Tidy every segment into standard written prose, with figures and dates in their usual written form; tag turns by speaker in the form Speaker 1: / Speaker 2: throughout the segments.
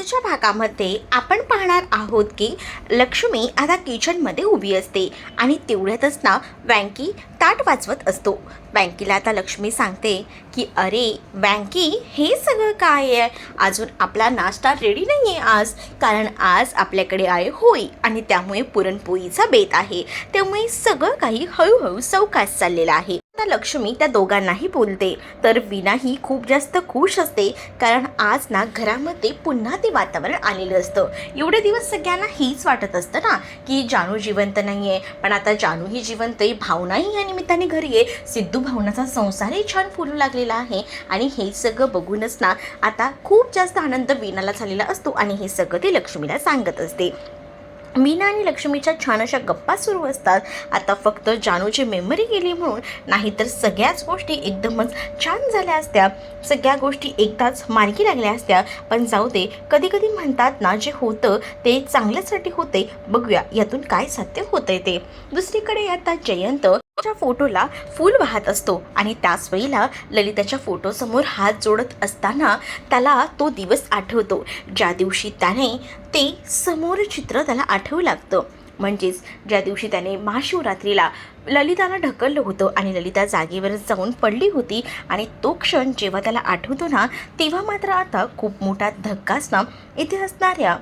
Speaker 1: आजच्या भागामध्ये आपण पाहणार आहोत की लक्ष्मी आता किचनमध्ये उभी असते आणि तेवढ्यातच ना वँकी ताट वाजवत असतो. वँकीला आता लक्ष्मी सांगते की अरे वँकी, हे सगळं काय आहे? अजून आपला नाश्ता रेडी नाही आहे आज, कारण आज आपल्याकडे आहे होळी आणि त्यामुळे पुरणपोळीचा बेत आहे. त्यामुळे सगळं काही हळूहळू सावकाश चाललेलं आहे. आता लक्ष्मी त्या दोघांनाही बोलते, तर वीणा ही खूप जास्त खुश असते, कारण आज ना घरामध्ये पुन्हा ते वातावरण आलेलं असतं. एवढे दिवस सगळ्यांना हीच वाटत असतं ना की जानू जिवंत नाही आहे, पण आता जानू ही जिवंत आहे, भावनाही या निमित्ताने घरी आहे, सिद्धू भावनाचा संसारही छान फुलू लागलेला आहे. आणि हे सगळं बघूनच ना आता खूप जास्त आनंद वीणाला झालेला असतो आणि हे सगळं ते लक्ष्मीला सांगत असते. मीना आणि लक्ष्मीच्या छान अशा गप्पा सुरू असतात. आता फक्त जानूची मेमरी गेली म्हणून, नाहीतर सगळ्याच गोष्टी एकदमच छान झाल्या असत्या, सगळ्या गोष्टी एकदाच मार्गी लागल्या असत्या. पण जाऊ दे, कधी कधी म्हणतात ना, जे होतं ते चांगल्यासाठी होते. बघूया यातून काय सत्य होतंय ते. दुसरीकडे आता जयंत च्या फोटोला फूल वाहत असतो आणि त्याच वेळेला ललिताच्या फोटोसमोर हात जोडत असताना त्याला तो दिवस आठवतो, ज्या दिवशी त्याने ते समोर चित्र त्याला आठवू लागतं. म्हणजेच ज्या दिवशी त्याने महाशिवरात्रीला ललिताला ढकललं होतं आणि ललिता जागेवर जाऊन पडली होती. आणि तो क्षण जेव्हा त्याला आठवतो ना, तेव्हा मात्र आता खूप मोठा धक्काच ना इथे असणाऱ्या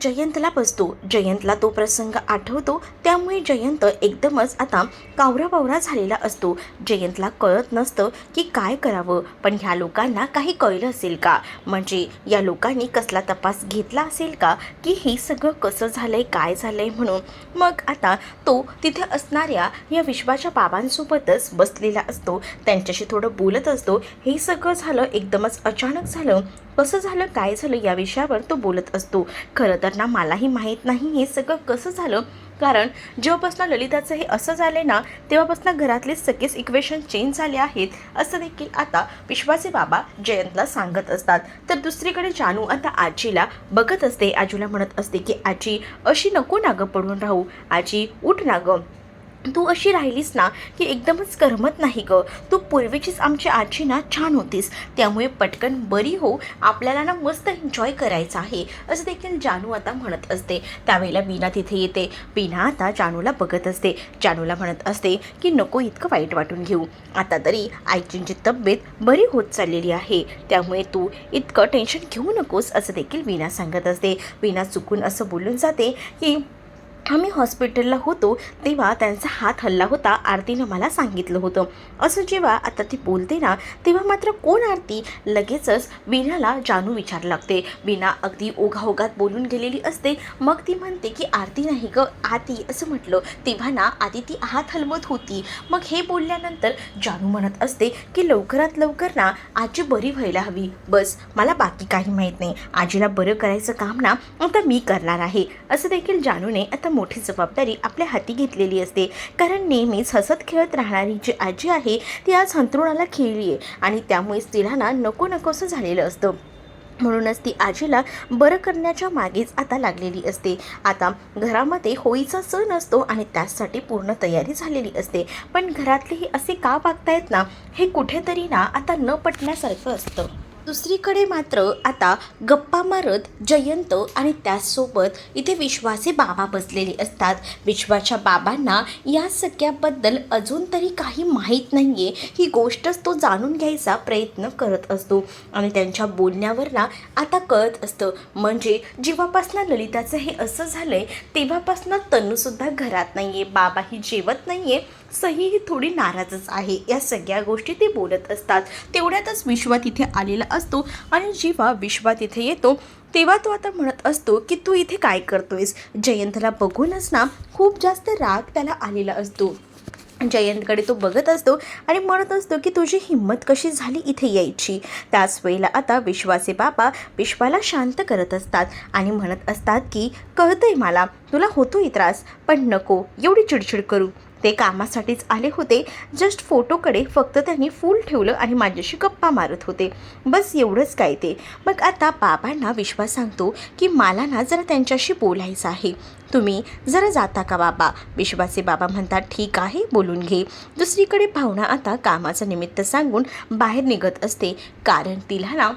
Speaker 1: जयंतला बसतो. जयंतला तो प्रसंग आठवतो, त्यामुळे जयंत एकदमच आता कावराबावरा झालेला असतो. जयंतला कळत नसतं की काय करावं, पण ह्या लोकांना काही कळलं असेल का? म्हणजे या लोकांनी कसला तपास घेतला असेल का की हे सगळं कसं झालंय, काय झालंय म्हणून. मग आता तो तिथे असणाऱ्या या विश्वाच्या बाबांसोबतच बसलेला असतो, त्यांच्याशी थोडं बोलत असतो. हे सगळं झालं एकदमच अचानक झालं, कसं झालं, काय झालं या विषयावर तो बोलत असतो. खरं तर ना मलाही माहीत नाही हे सगळं कसं झालं, कारण जेव्हापासून ललिताचं हे असं झालं ना, तेव्हापासून घरातले सगळेच इक्वेशन चेंज झाले आहेत, असं देखील आता विश्वाचे बाबा जयंतला सांगत असतात. तर दुसरीकडे जानू आता आजीला बघत असते. आजीला म्हणत असते की आजी, अशी नको ना गं पडून राहू, आजी उठ ना गं, तू अशी राहिलीस ना की एकदमच करमत नाही गं. तू पूर्वीचीच आमची आजी ना छान होतीस, त्यामुळे पटकन बरी हो, आपल्याला ना मस्त एन्जॉय करायचं आहे, असं देखील जानू आता म्हणत असते. त्यावेळेला वीणा तिथे येते. वीणा आता जानूला बघत असते. जानूला म्हणत असते की नको इतकं वाईट वाटून घेऊ, आता तरी आईची तब्येत बरी होत चाललेली आहे, त्यामुळे तू इतकं टेन्शन घेऊ नकोस, असं देखील वीणा सांगत असते. वीणा चुकून असं बोलून जाते की आम्ही हॉस्पिटलला होतो तेव्हा त्यांचा हात हल्ला होता, आरतीनं मला सांगितलं होतं, असं जेव्हा आता ती बोलते ना, तेव्हा मात्र कोण आरती, लगेचच वीणाला जानू विचार लागते. वीणा अगदी ओघाओघात बोलून गेलेली असते. मग ती म्हणते की आरती नाही ग, आती, असं म्हटलं तेव्हा ना आधी ती हात हलवत होती. मग हे बोलल्यानंतर जानू म्हणत असते की लवकरात लवकर ना आजी बरी व्हायला हवी, बस, मला बाकी काही माहीत नाही, आजीला बरं करायचं काम ना आता मी करणार आहे, असं देखील जानूने आता मोठी जबाबदारी आपल्या हाती घेतलेली असते. कारण नेहमीच हसत खेळत राहणारी जी आजी आहे ती आज अंथरुणाला खेळली आहे आणि त्यामुळेच तिला ना नको नकोसं झालेलं असतं. म्हणूनच ती आजीला बरं करण्याच्या मागेच आता लागलेली असते. आता घरामध्ये होळीचा सण असतो आणि त्यासाठी पूर्ण तयारी झालेली असते, पण घरातलेही असे का वागतायत ना, हे कुठेतरी ना आता न पटण्यासारखं असतं. दुसरीकडे मात्र आता गप्पा मारत जयंत आणि त्याचसोबत इथे विश्वाचे बाबा बसलेले असतात. विश्वाच्या बाबांना या सगळ्याबद्दल अजून तरी काही माहीत नाही आहे, ही गोष्टच तो जाणून घ्यायचा प्रयत्न करत असतो आणि त्यांच्या बोलण्यावर ना आता कळत असतं. म्हणजे जेव्हापासनं ललिताचं हे असं झालं आहे तेव्हापासनं तनूसुद्धा घरात नाही आहे, बाबाही जेवत नाही आहे, सही ही थोडी नाराजच आहे. या सगळ्या गोष्टी ते बोलत असतात. तेवढ्यातच विश्वा तिथे आलेला असतो आणि जेव्हा विश्वा तिथे येतो तेव्हा तो आता म्हणत असतो की तू इथे काय करतोयस. जयंतला बघूनच ना खूप जास्त राग त्याला आलेला असतो. जयंतकडे तो बघत असतो आणि म्हणत असतो की तुझी हिंमत कशी झाली इथे यायची. त्याच वेळेला आता विश्वाचे बाबा विश्वाला शांत करत असतात आणि म्हणत असतात की कळतंय मला तुला होतोय त्रास, पण नको एवढी चिडचिड करू, ते कामासाठीच आले होते, जस्ट फोटोकडे फक्त त्यांनी फूल ठेवलं आणि माझ्याशी गप्पा मारत होते, बस एवढंच काय ते. मग आता बाबांना विश्वास सांगतो की मला ना जरा त्यांच्याशी बोलायचं आहे, तुम्ही जरा जाता का बाबा. विश्वाचे बाबा म्हणतात ठीक आहे, बोलून घे. दुसरीकडे भावना आता कामाचं निमित्त सांगून बाहेर निघत असते, कारण तिला ना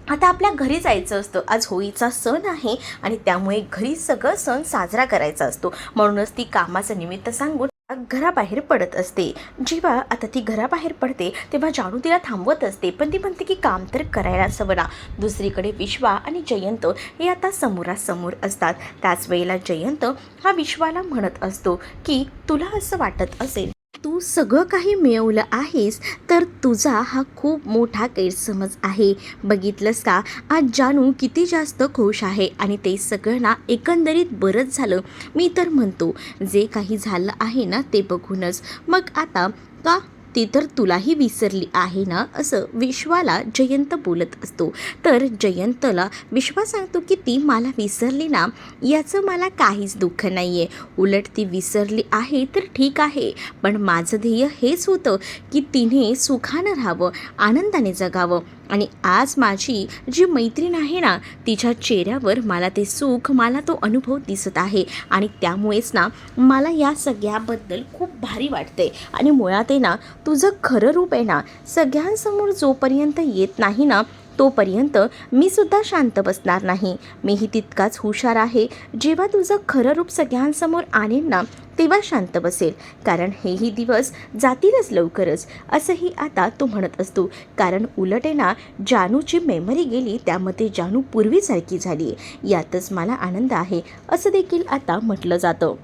Speaker 1: आता आपल्या घरी जायचं असतं. आज होळीचा सण आहे आणि त्यामुळे घरी सगळं सण साजरा करायचा असतो. म्हणूनच ती कामाचं निमित्त सांगून घराबाहेर पडत असते. जेव्हा आता ती घराबाहेर पडते तेव्हा जानू तिला थांबवत असते, पण ती म्हणते की काम तर करायलाच हवं ना. दुसरीकडे विश्वा आणि जयंत हे आता समोरासमोर असतात. त्याच वेळेला जयंत हा विश्वाला म्हणत असतो की तुला असं वाटत असेल तू सगळं काही मिळवलं आहेस तर तुझा हा खूप मोठा गैरसमज आहे. बघितलंस का आज जानू किती जास्त खुश आहे आणि ते सगळं ना एकंदरीत बरंच झालं. मी तर म्हणतो जे काही झालं आहे ना ते बघूनच मग आता का ती तर तुलाही विसरली आहे ना, असं विश्वाला जयंत बोलत असतो. तर जयंतला विश्वा सांगतो की ती मला विसरली ना याचं मला काहीच दुःख नाही आहे. उलट ती विसरली आहे तर ठीक आहे, पण माझं ध्येय हेच होतं की तिने सुखानं राहावं, आनंदाने जगावं. आणि आज माझी जी मैत्रीण आहे ना तिच्या चेहऱ्यावर मला ते सुख, मला तो अनुभव दिसत आहे आणि त्यामुळेच ना मला या सगळ्याबद्दल खूप भारी वाटते. आणि मुळात आहे ना तुझं खरं रूप आहे ना सगळ्यांसमोर जोपर्यंत येत नाही ना तोपर्यंत मी सुद्धा शांत बसणार नाही. मीही तितकाच हुशार आहे. जेव्हा तुझं खरं रूप सगळ्यांसमोर आणेन ना तेव्हा शांत बसेल, कारण हेही दिवस जातीलच लवकरच, असंही आता तो म्हणत असतो. कारण उलट आहे ना जानूची मेमरी गेली, त्यामध्ये जानू पूर्वीसारखी झाली, यातच मला आनंद आहे, असं देखील आता म्हटलं जातं.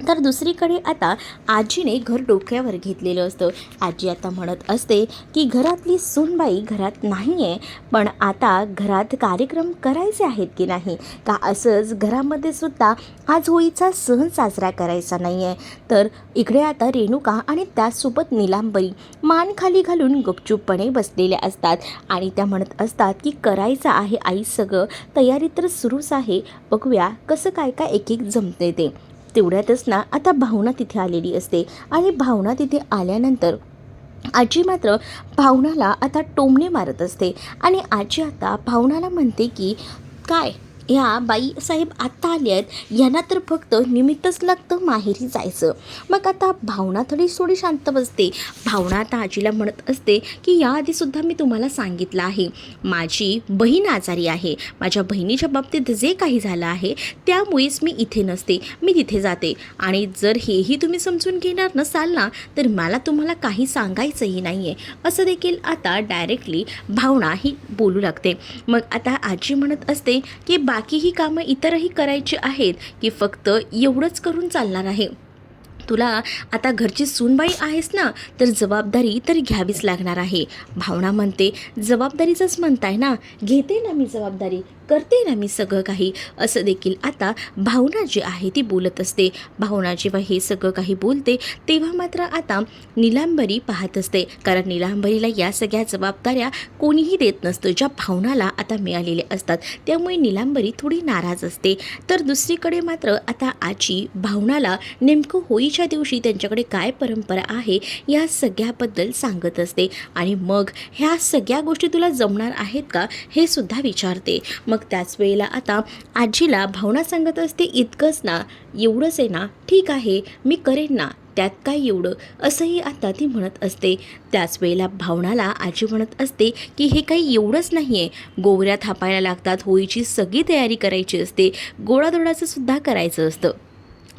Speaker 1: तर दुसरीकडे आता आजीने घर डोक्यावर घेतलेलं असतं. आजी आता म्हणत असते की घरातली सूनबाई घरात नाही आहे, पण आता घरात कार्यक्रम करायचे आहेत की नाही, का असंच घरामध्ये सुद्धा आज होळीचा सण साजरा करायचा नाही आहे. तर इकडे आता रेणुका आणि त्याचसोबत नीलांबरी मान खाली घालून गुपचूपपणे बसलेल्या असतात आणि त्या म्हणत असतात की करायचं आहे आई, सगळं तयारी तर सुरूच आहे, बघूया कसं काय काय एक एक जमते ते. तेवढ्यातच ना आता भावना तिथे आलेली असते आणि भावना तिथे आल्यानंतर आजी मात्र भावनाला आता टोमणे मारत असते आणि आजी आता भावनाला म्हणते की काय ह्या बाईसाहेब आत्ता आले आहेत, यांना तर फक्त निमित्तच लागतं माहेरी जायचं. मग आता भावना थोडी शांत बसते. भावना आता आजीला म्हणत असते की याआधीसुद्धा मी तुम्हाला सांगितलं आहे, माझी बहीण आजारी आहे, माझ्या बहिणीच्या बाबतीत जे काही झालं आहे त्यामुळेच मी इथे नसते, मी तिथे जाते. आणि जर हेही तुम्ही समजून घेणार नसाल ना तर मला तुम्हाला काही सांगायचंही नाही आहे, असं देखील आता डायरेक्टली भावना ही बोलू लागते. मग आता आजी म्हणत असते की बाकीही कामं इतरही करायची आहेत की फक्त एवढंच करून चालणार आहे, तुला आता घरची सूनबाई आहेस ना तर जबाबदारी तर घ्यावीच लागणार आहे. भावना म्हणते जबाबदारीचंच म्हणताय ना, घेते ना मी जबाबदारी, करते ना मी सगळं काही, असं देखील आता भावना जी आहे ती बोलत असते. भावना जेव्हा हे सगळं काही बोलते तेव्हा मात्र आता नीलांबरी पाहत असते, कारण नीलांबरीला या सगळ्या जबाबदाऱ्या कोणीही देत नसतं ज्या भावनाला आता मिळालेल्या असतात, त्यामुळे नीलांबरी थोडी नाराज असते. तर दुसरीकडे मात्र आता आजी भावनाला नेमकं होळीच्या दिवशी त्यांच्याकडे काय परंपरा आहे या सगळ्याबद्दल सांगत असते आणि मग ह्या सगळ्या गोष्टी तुला जमणार आहेत का हे सुद्धा विचारते. मग त्याच वेळेला आता आजीला भावना सांगत असते इतकंच ना, एवढंच आहे ना, ठीक आहे मी करेन ना, त्यात काय एवढं, असंही आता ती म्हणत असते. त्याच वेळेला भावनाला आजी म्हणत असते की हे काही एवढंच नाही आहे, गोवऱ्या थापायला लागतात, होळीची सगळी तयारी करायची असते, गोडाधोडाचं सुद्धा करायचं असतं.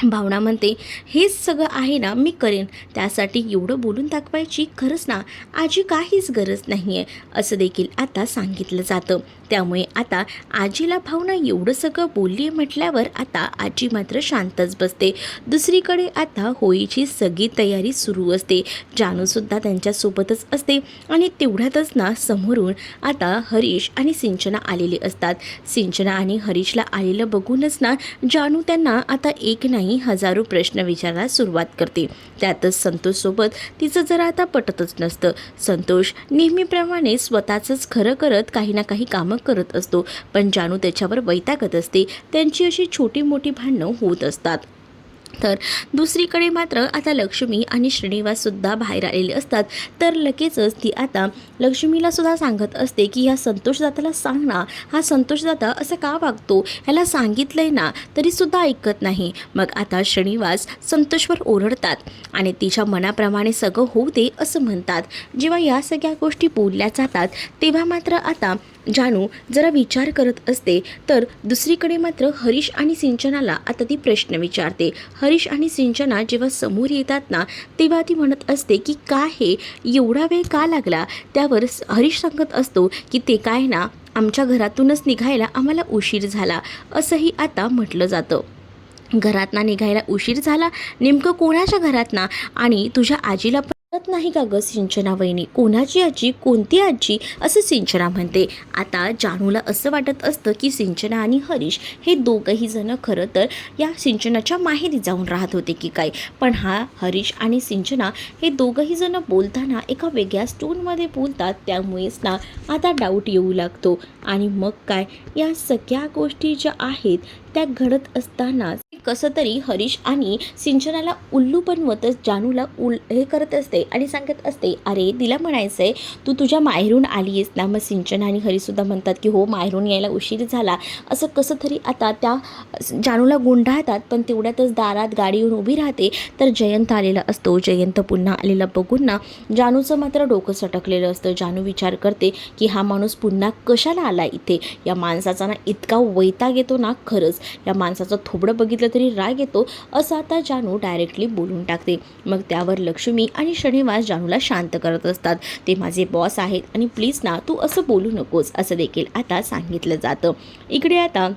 Speaker 1: भावना म्हणते हेच सगळं आहे ना मी करेन, त्यासाठी एवढं बोलून दाखवायची खरंच ना आजी काहीच गरज नाही आहे, असं देखील आता सांगितलं जातं. त्यामुळे आता आजीला भावना एवढं सगळं बोलली म्हटल्यावर आता आजी मात्र शांतच बसते. दुसरीकडे आता होळीची सगळी तयारी सुरू असते. जानूसुद्धा त्यांच्यासोबतच असते आणि तेवढ्यातच ना समोरून आता हरीश आणि सिंचना आलेले असतात. सिंचना आणि हरीशला आलेलं बघूनच ना जानू त्यांना आता एक नाही हजारो प्रश्न विचारायला सुरुवात करते. त्यातच संतोषसोबत तिचं जरा आता पटतच नसतं. संतोष नेहमीप्रमाणे स्वतःचंच खरं करत काही ना काही कामं करत असतो, पण जानू त्याच्यावर वैतागत असते. त्यांची अशी छोटी मोठी भांडणं होत असतात. तर दुसरीकडे मात्र आता लक्ष्मी आणि श्रीनिवाससुद्धा बाहेर आलेले असतात. तर लगेचच ती आता लक्ष्मीला सुद्धा सांगत असते की ह्या संतोषदादाला सांग ना, हा संतोषदादा असं का वागतो, ह्याला सांगितलंय ना तरीसुद्धा ऐकत नाही. मग आता श्रीनिवास संतोषवर ओरडतात आणि तिच्या मनाप्रमाणे सगळं होऊ दे असं म्हणतात. जेव्हा या सगळ्या गोष्टी बोलल्या जातात तेव्हा मात्र आता जानू जरा विचार करत असते. तर दुसरीकडे मात्र हरीश आणि सिंचनाला आता ती प्रश्न विचारते. हरीश आणि सिंचना जेव्हा समोर येतात ना, तेव्हा ती म्हणत असते की काय हे एवढा वेळ का लागला. त्यावर हरीश सांगत असतो की ते काय ना, आमच्या घरातूनच निघायला आम्हाला उशीर झाला, असंही आता म्हटलं जातं. घरात ना निघायला उशीर झाला, नेमकं कोणाच्या घरात ना. आणि तुझ्या आजीला कळत नाही का गं सिंचना वहिनी, कोणाची आजी, कोणती आजी, असं सिंचना म्हणते. आता जानूला असं वाटत असतं की सिंचना आणि हरीश हे दोघंही जण खरं तर या सिंचनाच्या माहेरी जाऊन राहत होते की काय. पण हा हरीश आणि सिंचना हे दोघंही जण बोलताना एका वेगळ्या टोनमध्ये बोलतात, त्यामुळेच ना आता डाऊट येऊ लागतो. आणि मग काय, या सगळ्या गोष्टी ज्या आहेत त्या घडत असतानाच कसं तरी हरीश आणि सिंचनाला उल्लू बनवतच जानूला हे करत असते आणि सांगत असते, अरे तिला म्हणायचं आहे तू तुझ्या माहेरून आली आहेस ना. मग सिंचना आणि हरीशसुद्धा म्हणतात की हो, माहेरून यायला उशीर झाला. असं कसं तरी आता त्या जानूला गुंडाळतात. पण तेवढ्यातच दारात गाडी येऊन उभी राहते. तर जयंत आलेला असतो. जयंत पुन्हा आलेला बघून ना जानूचं मात्र डोकं सटकलेलं असतं. जानू विचार करते की हा माणूस पुन्हा कशाला आला इथे. या माणसाचा ना इतका वैताग येतो ना, खरंच या माणसाचं थोबडं बघितलं तरी राग येतो, असं आता जानू डायरेक्टली बोलून टाकते. मग त्यावर लक्ष्मी आणि श्रीनिवास जानूला शांत करत असतात. ते माझे बॉस आहेत आणि प्लीज ना तू असं बोलू नकोस, असं देखील आता सांगितलं जातं. इकडे आता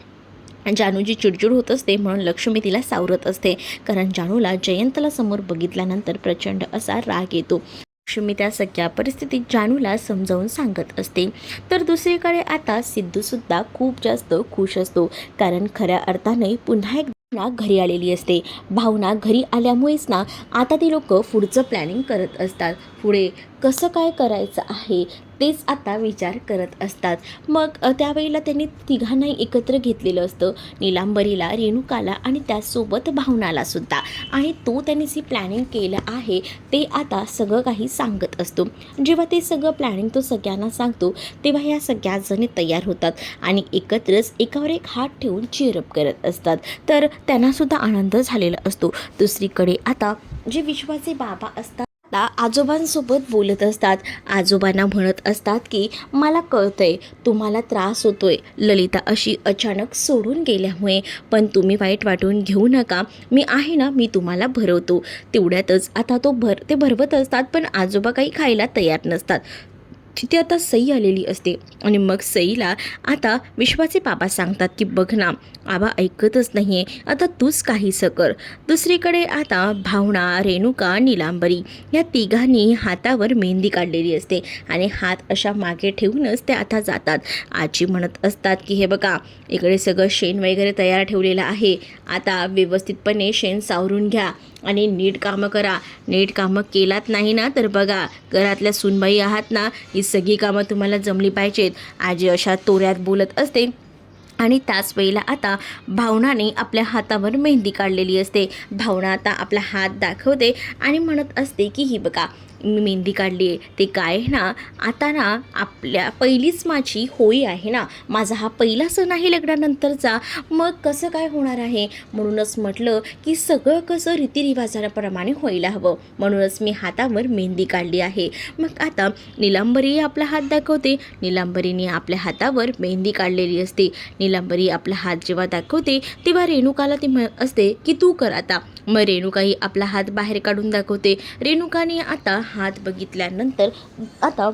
Speaker 1: जानूची चिडचिड होत असते म्हणून लक्ष्मी तिला सावरत असते. कारण जानूला जयंतला समोर बघितल्यानंतर प्रचंड असा राग येतो. लक्ष्मी त्या सगळ्या परिस्थितीत जानूला समजावून सांगत असते. तर दुसरीकडे आता सिद्धूसुद्धा खूप जास्त खुश असतो. कारण खऱ्या अर्थाने पुन्हा एक ना घरी आलेली असते. भावना घरी आल्यामुळेच ना आता ते लोक पुढचं प्लॅनिंग करत असतात. पुढे कसं काय करायचं आहे तेच आता विचार करत असतात. मग त्यावेळेला त्यांनी तिघांनाही एकत्र घेतलेलं असतं, नीलांबरीला, रेणुकाला आणि त्याचसोबत भावनाला सुद्धा. आणि तो त्यांनी जी प्लॅनिंग केलं आहे ते आता सगळं काही सांगत असतो. जेव्हा ते सगळं प्लॅनिंग तो सगळ्यांना सांगतो तेव्हा ह्या सगळ्या जणी तयार होतात आणि एकत्रच एकावर एक हात ठेवून चीअरअप करत असतात. तर त्यांनासुद्धा आनंद झालेला असतो. दुसरीकडे आता जे विश्वाचे बाबा असतात आजोबांसोबत बोलत असतात. आजोबांना म्हणत असतात की मला कळतंय तुम्हाला त्रास होतोय ललिता अशी अचानक सोडून गेल्यामुळे, पण तुम्ही वाईट वाटून घेऊ नका, मी आहे ना, मी तुम्हाला भरवतो. तेवढ्यातच आता ते भरवत असतात. पण आजोबा काही खायला तयार नसतात. तिथे आता सई आलेली असते आणि मग सईला आता विश्वाचे बाबा सांगतात की बघ ना, आबा ऐकतच नाही आहे, आता तूच काहीसं कर. दुसरीकडे आता भावना, रेणुका, नीलांबरी या तिघांनी हातावर मेहंदी काढलेली असते आणि हात अशा मागे ठेवूनच ते आता जातात. आजी म्हणत असतात की हे बघा, इकडे सगळं शेण वगैरे तयार ठेवलेलं आहे, आता व्यवस्थितपणे शेण सावरून घ्या आणि नीट कामं करा. नीट कामं केलात नाही ना तर बघा, घरातल्या सूनबाई आहात ना, ही सगळी कामं तुम्हाला जमली पाहिजेत. आजी अशा तोऱ्यात बोलत असते. आणि त्याच वेळेला आता भावनाने आपल्या हातावर मेहंदी काढलेली असते. भावना आता आपला हात दाखवते आणि म्हणत असते की ही बघा, मी मेहंदी काढली आहे. ते काय आहे ना, आता ना आपल्या पहिलीच माझी होळी आहे ना, माझा हा पहिला सण आहे लग्नानंतरचा, मग कसं काय होणार आहे. म्हणूनच म्हटलं की सगळं कसं रीतिरिवाजाप्रमाणे व्हायला हवं, म्हणूनच मी हातावर मेहंदी काढली आहे. मग आता नीलांबरी आपला हात दाखवते. नीलांबरीने आपल्या हातावर मेहंदी काढलेली असते. नीलांबरी आपला हात जेव्हा दाखवते तेव्हा रेणुकाला ती असते की तू कर आता. मग रेणुकाही आपला हात बाहेर काढून दाखवते. रेणुकाने आता हात बघितल्यानंतर आता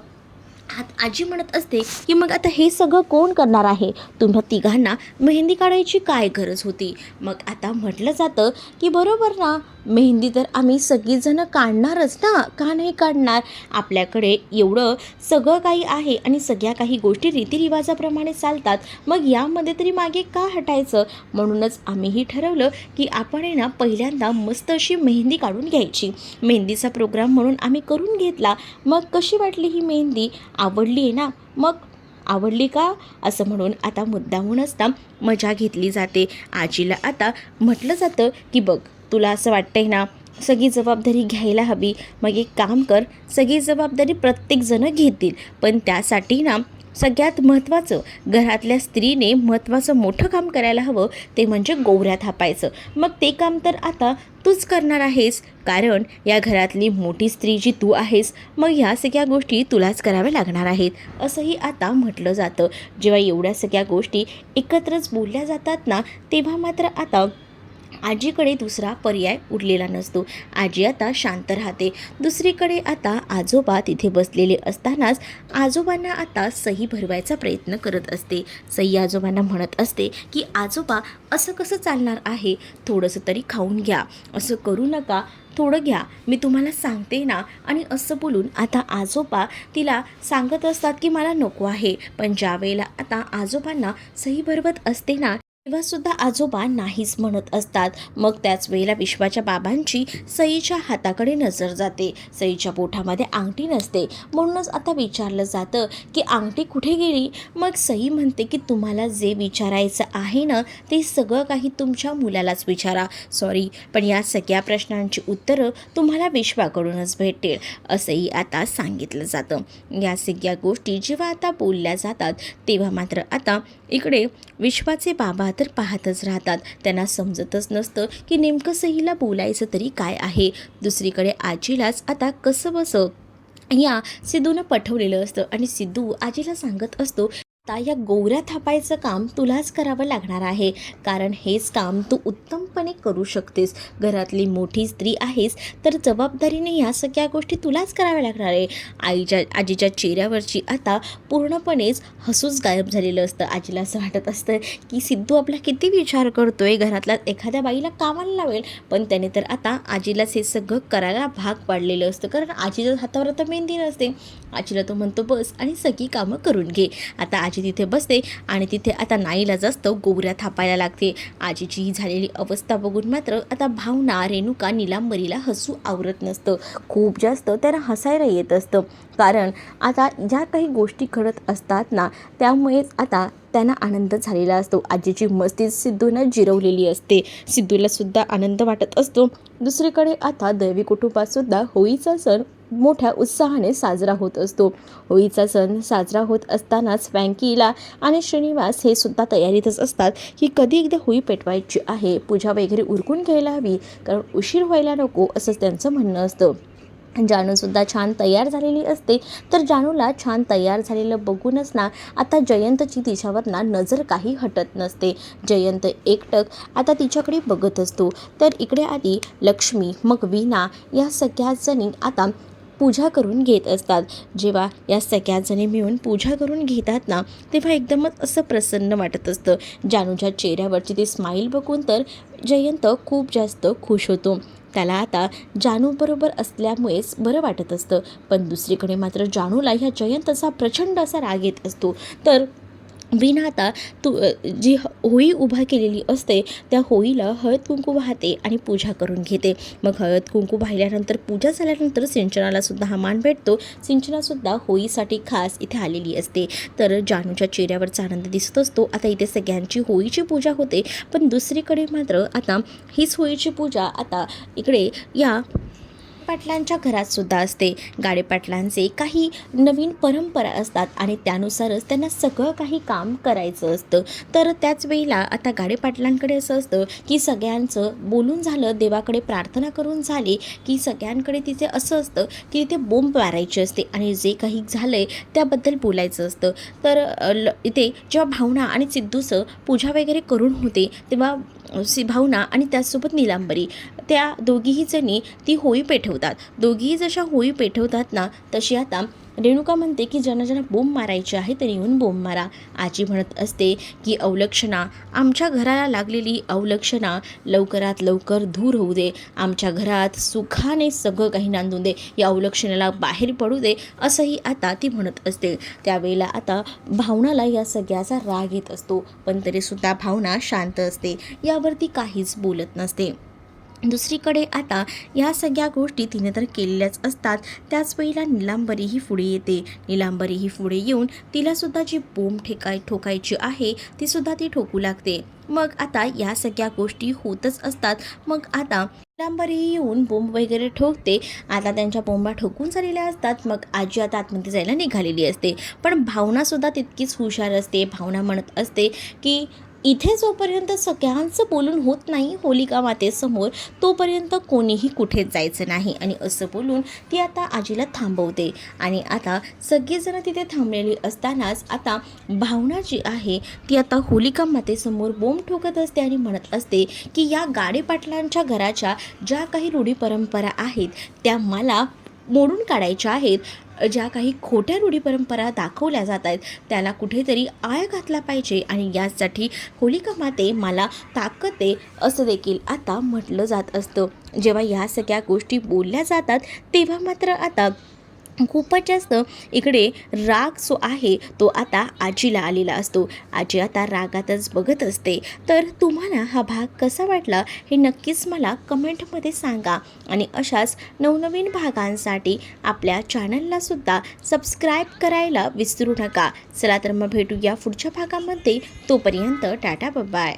Speaker 1: आजी म्हणत असते की मग आता हे सगळं कोण करणार आहे, तुम्हा तिघांना मेहंदी काढायची काय गरज होती. मग आता म्हटलं जातं की बरोबर ना, मेहंदी तर आम्ही सगळीजणं काढणारच ना, का नाही काढणार. आपल्याकडे एवढं सगळं काही आहे आणि सगळ्या काही गोष्टी रीतिरिवाजाप्रमाणे चालतात, मग यामध्ये तरी मागे का हटायचं. म्हणूनच आम्हीही ठरवलं की आपण आहे ना पहिल्यांदा मस्त अशी मेहंदी काढून घ्यायची. मेहंदीचा प्रोग्राम म्हणून आम्ही करून घेतला. मग कशी वाटली ही मेहंदी, आवडली आहे ना, मग आवडली का, असं म्हणून आता मुद्दामूनच ना मजा घेतली जाते. आजीला आता म्हटलं जातं की बघ, तुला असं वाटतंय ना सगळी जबाबदारी घ्यायला हवी, मग एक काम कर, सगळी जबाबदारी प्रत्येकजणं घेतील, पण त्यासाठी ना सगळ्यात महत्त्वाचं घरातल्या स्त्रीने महत्त्वाचं मोठं काम करायला हवं ते म्हणजे गोवऱ्या थापायचं. मग ते काम तर आता तूच करणार आहेस, कारण या घरातली मोठी स्त्री जी तू आहेस, मग ह्या सगळ्या गोष्टी तुलाच कराव्या लागणार आहेत असंही आता म्हटलं जातं. जेव्हा एवढ्या सगळ्या गोष्टी एकत्रच बोलल्या जातात ना, तेव्हा मात्र आता आजीकडे दुसरा पर्याय उरलेला नसतो. आजी आता शांत राहते. दुसरीकडे आता आजोबा तिथे बसलेले असतानाच आजोबांना आता सही भरवायचा प्रयत्न करत असते. सही आजोबांना म्हणत असते की आजोबा असं कसं चालणार आहे, थोडंसं तरी खाऊन घ्या, असं करू नका, थोडं घ्या, मी तुम्हाला सांगते ना. आणि असं बोलून आता आजोबा तिला सांगत असतात की मला नको आहे. पण ज्या वेळेला आता आजोबांना सही भरवत असते ना, तेव्हासुद्धा आजोबा नाहीच म्हणत असतात. मग त्याच वेळेला विश्वाच्या बाबांची सईच्या हाताकडे नजर जाते. सईच्या बोटामध्ये अंगठी नसते. म्हणूनच आता विचारलं जातं की अंगठी कुठे गेली. मग सई म्हणते की तुम्हाला जे विचारायचं आहे ना, ते सगळं काही तुमच्या मुलालाच विचारा. सॉरी, पण या सगळ्या प्रश्नांची उत्तरं तुम्हाला विश्वाकडूनच भेटेल असंही आता सांगितलं जातं. या सगळ्या गोष्टी जेव्हा आता बोलल्या जातात, तेव्हा मात्र आता इकडे विश्वाचे बाबा तर पाहतच राहतात. त्यांना समजतच नसतं की नेमकं सईला बोलायचं तरी काय आहे. दुसरीकडे आजीलाच आता कसं बसं या सिद्धूनं पठवलेलं असतं आणि सिद्धू आजीला सांगत असतो, आता या गोवऱ्या थापायचं काम तुलाच करावं लागणार आहे, कारण हेच काम तू उत्तमपणे करू शकतेस. घरातली मोठी स्त्री आहेस, तर जबाबदारीने या सगळ्या गोष्टी तुलाच कराव्या लागणार आहे. आजीच्या चेहऱ्यावरची आता पूर्णपणेच हसूच गायब झालेलं असतं. आजीला असं वाटत असतं की सिद्धू आपला किती विचार करतोय, घरातल्या एखाद्या बाईला कामाला लावेल, पण त्याने तर आता आजीलाच हे सगळं करायला भाग पाडलेलं असतं, कारण आजीच्या हातावर आता मेहंदी नसते. आजीला तो म्हणतो बस आणि सगळी कामं करून घे. आता आजी तिथे बसते आणि तिथे आता नाईलाज असतं, गोवऱ्या थापायला लागते. आजीची ही झालेली अवस्था बघून मात्र आता भावना, रेणुका, नीलांबरीला हसू आवरत नसतं. खूप जास्त त्यांना हसायला येत असतं, कारण आता ज्या काही गोष्टी घडत असतात ना, त्यामुळेच आता त्यांना आनंद झालेला असतो. आजीची मस्ती सिद्धूनं जिरवलेली असते. सिद्धूलासुद्धा आनंद वाटत असतो. दुसरीकडे आता दैवी कुटुंबातसुद्धा होळीचा सण मोठ्या उत्साहाने साजरा होत असतो. होळीचा सण साजरा होत असतानाच वँकीला आणि श्रीनिवास हे सुद्धा तयारीतच असतात की कधी एकदा होळी पेटवायची आहे, पूजा वगैरे उरकून घ्यायला हवी, कारण उशीर व्हायला नको असंच त्यांचं म्हणणं असतं. जानूसुद्धा छान तयार झालेली असते. तर जानूला छान तयार झालेलं बघूनच ना आता जयंतची तिच्यावर ना नजर काही हटत नसते. जयंत एकटक आता तिच्याकडे बघत असतो. तर इकडे आधी लक्ष्मी, मग वीणा या सगळ्याच जणी आता पूजा करून घेत असतात. जेव्हा या सगळ्याच जणी मिळून पूजा करून घेतात ना, तेव्हा एकदमच असं प्रसन्न वाटत असतं. जानूच्या चेहऱ्यावरची ती स्माईल बघून तर जयंत खूप जास्त खुश होतो. त्याला आता जानूबरोबर असल्यामुळेच बरं वाटत असतं. पण दुसरीकडे मात्र जानूला ह्या जयंतचा प्रचंड असा राग येत असतो. तर वीणा आता जी होळी उभा केलेली असते, त्या होळीला हळद कुंकू वाहते आणि पूजा करून घेते. मग हळद कुंकू वाहिल्यानंतर पूजा झाल्यानंतर सिंचनालासुद्धा हा मान भेटतो. सिंचनासुद्धा होळीसाठी खास इथे आलेली असते. तर जानूच्या चेहऱ्यावरचा आनंद दिसत असतो. आता इथे सगळ्यांची होळीची पूजा होते. पण दुसरीकडे मात्र आता हीच होळीची पूजा आता इकडे या पाटलांच्या घरातसुद्धा असते. गाडे पाटलांचे काही नवीन परंपरा असतात आणि त्यानुसारच त्यांना सगळं काही काम करायचं असतं. तर त्याच वेळेला आता गाडे पाटलांकडे असं असतं की सगळ्यांचं बोलून झालं, देवाकडे प्रार्थना करून झाली की सगळ्यांकडे तिथे असं असतं की तिथे बोंब मारायची असते आणि जे काही झालं आहे त्याबद्दल बोलायचं असतं. तर इथे जेव्हा भावना आणि सिद्धूचं पूजा वगैरे करून होते, तेव्हा भावना आणि त्याचसोबत नीलांबरी त्या दोघीही जणी ती होळी पेटवतात. दोघीही जशा होळी पेटवतात ना, तशी आता रेणुका म्हणते की ज्यांना ज्यांना बोंब मारायची आहे तरी येऊन बोंब मारा. आजी म्हणत असते की अवलक्षणा, आमच्या घराला लागलेली अवलक्षणा लवकरात लवकर दूर होऊ दे, आमच्या घरात सुखाने सगळं काही नांदून दे, या अवलक्षणाला बाहेर पडू दे, असंही आता ती म्हणत असते. त्यावेळेला आता भावनाला या सगळ्याचा राग येत असतो, पण तरीसुद्धा भावना शांत असते, यावरती काहीच बोलत नसते. दुसरीकडे आता या सगळ्या गोष्टी तिने तर केलेल्याच असतात. त्याच वेळेला नीलांबरीही पुढे येते. नीलांबरीही पुढे येऊन तिलासुद्धा जी बोंब ठोकायची आहे तीसुद्धा ती ठोकू लागते. मग आता या सगळ्या गोष्टी होतच असतात. मग आता डांबरही येऊन बोंब वगैरे ठोकते. आता त्यांच्या बोंबा ठोकून झालेल्या असतात. मग आजी आता आतमध्ये जायला निघालेली असते. पण भावनासुद्धा तितकीच हुशार असते. भावना म्हणत असते की इथे जोपर्यंत सगळ्यांचं बोलून होत नाही होलिका मातेसमोर, तोपर्यंत कोणीही कुठेच जायचं नाही. आणि असं बोलून ती आता आजीला थांबवते. आणि आता सगळेजण तिथे थांबलेली असतानाच आता भावना जी आहे ती आता होलिका मातेसमोर बोंब ठोकत असते आणि म्हणत असते की या गाडेपाटलांच्या घराच्या ज्या काही रूढी परंपरा आहेत त्या मला मोडून काढायच्या आहेत. ज्या काही खोट्या रूढी परंपरा दाखवल्या जात आहेत त्याला कुठेतरी आळा घातला पाहिजे आणि यासाठी होलिका माते मला ताकद दे, असं देखील आता म्हटलं जात असतं. जेव्हा ह्या सगळ्या गोष्टी बोलल्या जातात तेव्हा मात्र आता खूपच जास्त इकडे राग जो आहे तो आता आजीला आलेला असतो. आजी आता रागातच बघत असते. तर तुम्हाला हा भाग कसा वाटला हे नक्कीच मला कमेंटमध्ये सांगा. आणि अशाच नवनवीन भागांसाठी आपल्या चॅनललासुद्धा सबस्क्राईब करायला विसरू नका. चला तर मग भेटूया पुढच्या भागामध्ये. तोपर्यंत टाटा बाय.